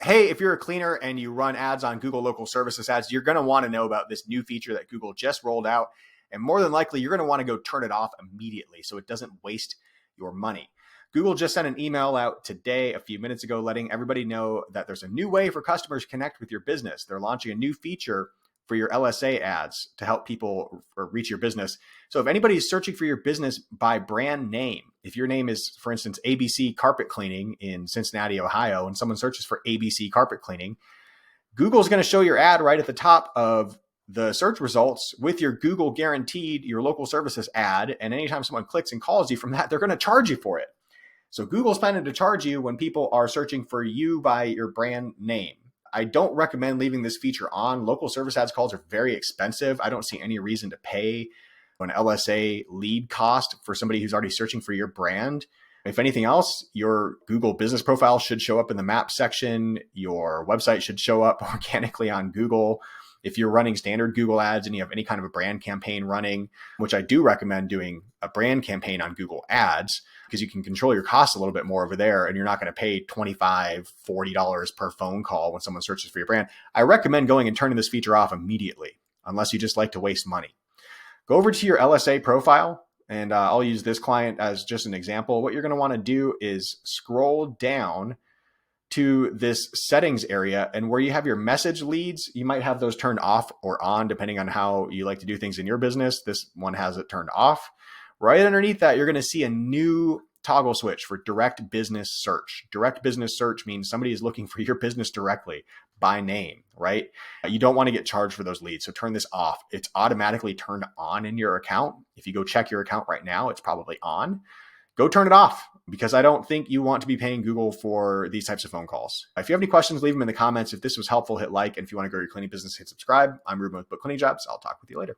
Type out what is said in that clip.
Hey, if you're a cleaner and you run ads on Google Local Services ads, you're going to want to know about this new feature that Google just rolled out. And more than likely, you're going to want to go turn it off immediately so it doesn't waste your money. Google just sent an email out today, a few minutes ago, letting everybody know that there's a new way for customers to connect with your business. They're launching a new feature for your LSA ads to help people reach your business. So if anybody's searching for your business by brand name, if your name is, for instance, ABC Carpet Cleaning in Cincinnati, Ohio, and someone searches for ABC Carpet Cleaning, Google's going to show your ad right at the top of the search results with your Google guaranteed, your local services ad. And anytime someone clicks and calls you from that, they're going to charge you for it. So Google's planning to charge you when people are searching for you by your brand name. I don't recommend leaving this feature on. Local service ads calls are very expensive. I don't see any reason to pay an LSA lead cost for somebody who's already searching for your brand. If anything else, your Google business profile should show up in the map section. Your website should show up organically on Google. If you're running standard Google ads and you have any kind of a brand campaign running, which I do recommend doing a brand campaign on Google ads, because you can control your costs a little bit more over there and you're not going to pay $25, $40 per phone call when someone searches for your brand. I recommend going and turning this feature off immediately, unless you just like to waste money. Go over to your LSA profile, and I'll use this client as just an example. What you're going to want to do is scroll down to this settings area, and where you have your message leads, you might have those turned off or on depending on how you like to do things in your business. This one has it turned off. Right underneath that, you're going to see a new toggle switch for direct business search. Direct business search means somebody is looking for your business directly by name, right? You don't want to get charged for those leads. So turn this off. It's automatically turned on in your account. If you go check your account right now, it's probably on. Go turn it off, because I don't think you want to be paying Google for these types of phone calls. If you have any questions, leave them in the comments. If this was helpful, hit like. And if you want to grow your cleaning business, hit subscribe. I'm Ruben with BookCleaningJobs. I'll talk with you later.